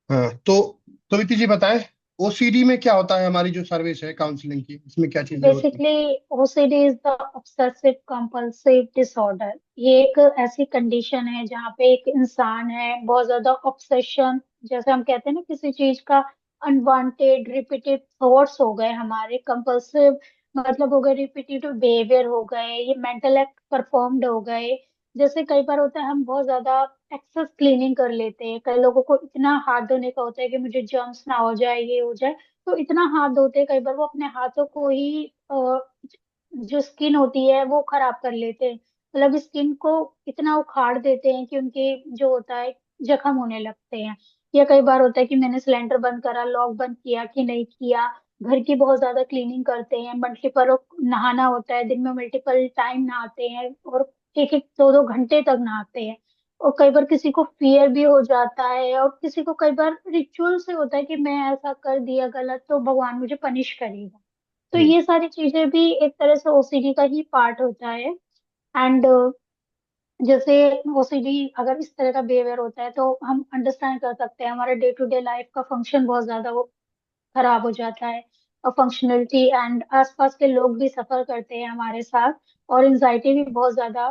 हाँ तो विकी जी बताएं, ओसीडी में क्या होता है? हमारी जो सर्विस है काउंसलिंग की, इसमें क्या चीजें होती हैं? Basically OCD is the obsessive compulsive disorder. ये एक ऐसी कंडीशन है जहाँ पे एक इंसान है बहुत ज्यादा ऑब्सेशन, जैसे हम कहते हैं ना किसी चीज का अनवांटेड रिपीटेड थॉट्स हो गए, हमारे कंपल्सिव मतलब हो गए, रिपीटेटिव बिहेवियर हो गए, ये मेंटल एक्ट परफॉर्म्ड हो गए। जैसे कई बार होता है हम बहुत ज्यादा एक्सेस क्लीनिंग कर लेते हैं, कई लोगों को इतना हाथ धोने का होता है कि मुझे जर्म्स ना हो जाए, ये हो जाए, तो इतना हाथ धोते हैं कई बार वो अपने हाथों को ही जो स्किन होती है वो खराब कर लेते हैं। मतलब स्किन को इतना उखाड़ देते हैं कि उनके जो होता है जख्म होने लगते हैं। या कई बार होता है कि मैंने सिलेंडर बंद करा, लॉक बंद किया कि नहीं किया, घर की बहुत ज्यादा क्लीनिंग करते हैं, मल्टीपल नहाना होता है, दिन में मल्टीपल टाइम नहाते हैं और एक एक दो दो घंटे तक नहाते हैं। और कई बार किसी को फियर भी हो जाता है और किसी को कई बार रिचुअल से होता है कि मैं ऐसा कर दिया गलत तो भगवान मुझे पनिश करेगा। तो हम्म। ये सारी चीजें भी एक तरह से ओसीडी का ही पार्ट होता है। एंड जैसे ओसीडी अगर इस तरह का बिहेवियर होता है तो हम अंडरस्टैंड कर सकते हैं हमारे डे टू डे लाइफ का फंक्शन बहुत ज्यादा वो खराब हो जाता है, और फंक्शनलिटी एंड आसपास के लोग भी सफर करते हैं हमारे साथ, और एंजाइटी भी बहुत ज्यादा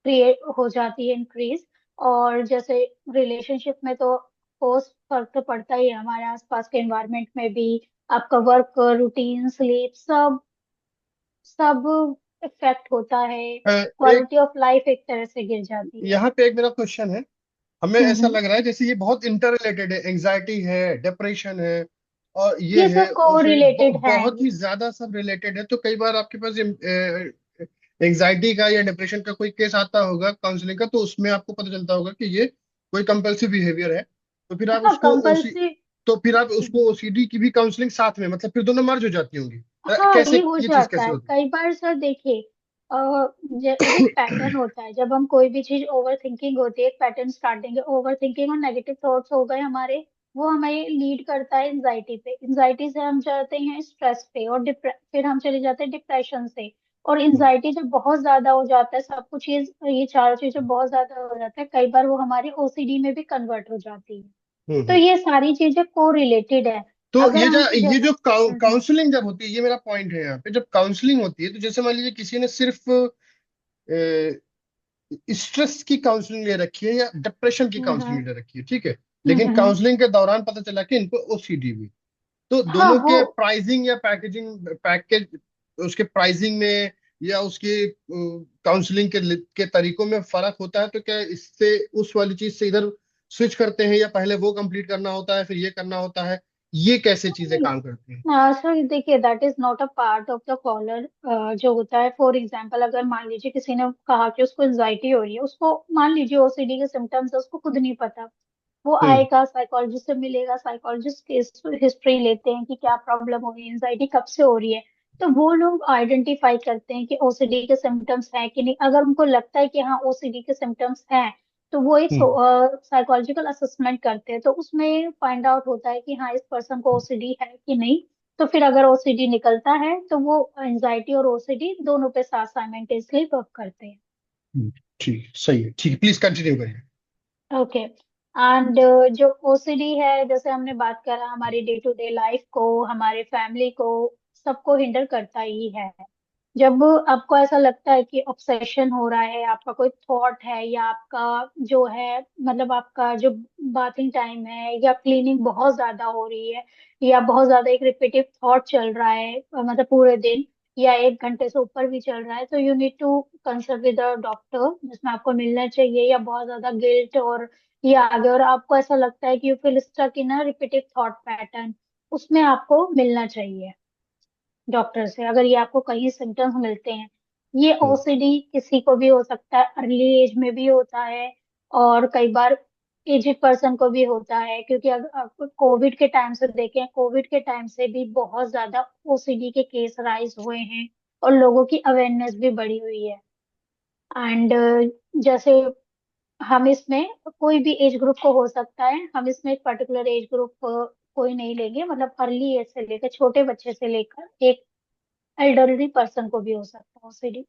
क्रिएट हो जाती है, इंक्रीज। और जैसे रिलेशनशिप में तो कोर्स फर्क तो पड़ता ही है, हमारे आसपास के एनवायरनमेंट में भी आपका वर्क रूटीन स्लीप सब सब इफेक्ट होता है। एक क्वालिटी ऑफ लाइफ एक तरह से गिर जाती है। यहाँ पे एक मेरा क्वेश्चन है। हमें ऐसा हम्म। लग रहा है जैसे ये बहुत इंटर रिलेटेड है, एंजाइटी है, डिप्रेशन है, और ये ये है सब को उसे रिलेटेड है। बहुत ही ज्यादा सब रिलेटेड है। तो कई बार आपके पास एंजाइटी का या डिप्रेशन का कोई केस आता होगा काउंसलिंग का, तो उसमें आपको पता चलता होगा कि ये कोई कंपल्सिव बिहेवियर है। तो फिर आप हाँ उसको ओसी कंपल्सिव। तो फिर आप उसको ओसीडी की भी काउंसलिंग साथ में, मतलब फिर दोनों मर्ज हो जाती होंगी। हाँ कैसे ये हो ये चीज जाता कैसे है होती कई बार सर, देखिए एक पैटर्न होता है जब हम कोई भी चीज ओवर थिंकिंग होती है, एक पैटर्न स्टार्ट देंगे, ओवर थिंकिंग और नेगेटिव थॉट्स हो गए हमारे, वो हमें लीड करता है एंजाइटी पे, एंजाइटी से हम जाते हैं स्ट्रेस पे, और फिर हम चले जाते हैं डिप्रेशन से। और है? एंजाइटी जब बहुत ज्यादा हो जाता है, सब कुछ ये चार चीजें बहुत ज्यादा हो जाता है, कई बार वो हमारी ओसीडी में भी कन्वर्ट हो जाती है। तो हम्म। ये सारी चीजें को रिलेटेड है। तो अगर ये जो हम ये जो हम्म। काउंसलिंग जब होती है, ये मेरा पॉइंट है यहाँ पे, जब काउंसलिंग होती है तो जैसे मान लीजिए किसी ने सिर्फ स्ट्रेस की काउंसलिंग ले रखी है या डिप्रेशन की हम्म। काउंसलिंग ले रखी है, ठीक है, हम्म। लेकिन काउंसलिंग के दौरान पता चला कि इनको ओसीडी भी। तो हाँ दोनों वो के प्राइसिंग या पैकेज, उसके प्राइसिंग में या उसके काउंसलिंग के तरीकों में फर्क होता है? तो क्या इससे उस वाली चीज से इधर स्विच करते हैं, या पहले वो कंप्लीट करना होता है फिर ये करना होता है? ये कैसे चीजें काम करती हैं? सर देखिए, that is not a part of the collar. जो होता है फॉर एग्जांपल, अगर मान लीजिए किसी ने कहा कि उसको एंजाइटी हो रही है, उसको मान लीजिए ओसीडी के सिम्टम्स है, उसको खुद नहीं पता, वो हम्म। आएगा साइकोलॉजिस्ट से मिलेगा, साइकोलॉजिस्ट की हिस्ट्री लेते हैं कि क्या प्रॉब्लम हो रही है, एंजाइटी कब से हो रही है। तो वो लोग आइडेंटिफाई करते हैं कि ओसीडी के सिम्टम्स हैं कि नहीं। अगर उनको लगता है कि हाँ ओसीडी के सिम्टम्स हैं, तो वो एक हम्म। साइकोलॉजिकल असेसमेंट करते हैं, तो उसमें फाइंड आउट होता है कि हाँ इस पर्सन को ओसीडी है कि नहीं। तो फिर अगर ओसीडी निकलता है तो वो एंजाइटी और ओसीडी दोनों पे साथ साइमल्टेनियसली वर्क करते हैं। हम्म। ठीक, सही है, ठीक है, प्लीज कंटिन्यू करिए। ओके। एंड जो ओसीडी है, जैसे हमने बात करा, हमारी डे टू डे लाइफ को, हमारे फैमिली को, सबको हिंडर करता ही है। जब आपको ऐसा लगता है कि ऑब्सेशन हो रहा है, आपका कोई थॉट है, या आपका जो है मतलब आपका जो बाथिंग टाइम है या क्लीनिंग बहुत ज्यादा हो रही है, या बहुत ज्यादा एक रिपीटिव थॉट चल रहा है मतलब पूरे दिन, या एक घंटे से ऊपर भी चल रहा है, तो you need to consult with a doctor, जिसमें आपको मिलना चाहिए। या बहुत ज्यादा गिल्ट और ये आ गया और आपको ऐसा लगता है कि you feel stuck in a repetitive thought pattern, उसमें आपको मिलना चाहिए डॉक्टर से, अगर ये आपको कहीं सिम्टम्स मिलते हैं। ये हम्म। ओसीडी किसी को भी हो सकता है, अर्ली एज में भी होता है, और कई बार एजिड पर्सन को भी होता है, क्योंकि अगर आप कोविड के टाइम से देखें, कोविड के टाइम से भी बहुत ज्यादा ओसीडी के केस राइज हुए हैं और लोगों की अवेयरनेस भी बढ़ी हुई है। एंड जैसे हम इसमें कोई भी एज ग्रुप को हो सकता है, हम इसमें एक पर्टिकुलर एज ग्रुप कोई नहीं लेंगे, मतलब अर्ली एज से लेकर छोटे बच्चे से लेकर एक एल्डरली पर्सन को भी हो सकता है ओसीडी।